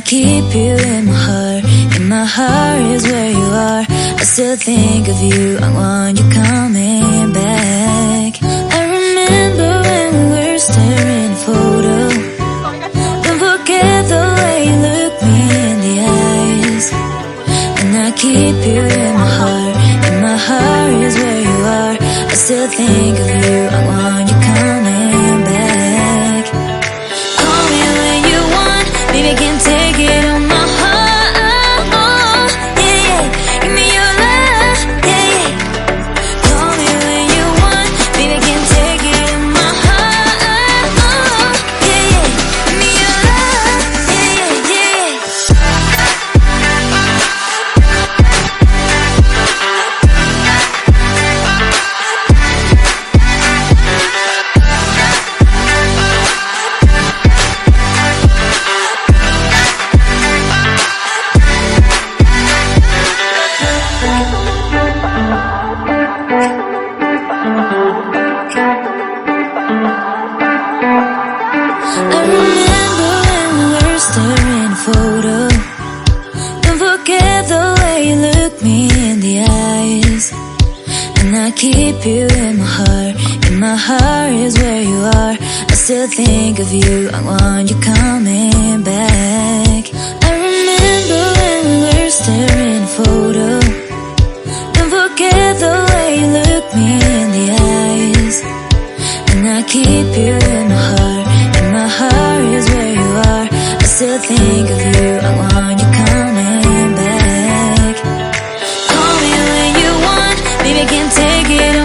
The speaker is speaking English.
keep you in my heart. In my heart is where you are. I still think of you. I want you coming back. I remember when we were staring at a photo. Don't forget the way you look me in the eyes. And I keep you in my heart. In my heart is where you are. I still think of you. I want you coming back. Call me when you want. Baby, I can't take it on my heart. Yeah, yeah. Give me your love. Yeah, yeah. Call me when you want. Baby, I can't take it on my heart. Yeah, yeah. Give me your love. Yeah, yeah, I remember when we were staring at a photo. Don't forget the way you look me in the eyes. And I keep you in my heart. In my heart is where you are. I still think of you. I want you coming back. I remember when we were staring at a photo. Don't forget the way you look me in the eyes. And I keep you in my heart. In my heart is where you are. I still think of you. I want you coming back. Call me when you want. Baby, I can't take it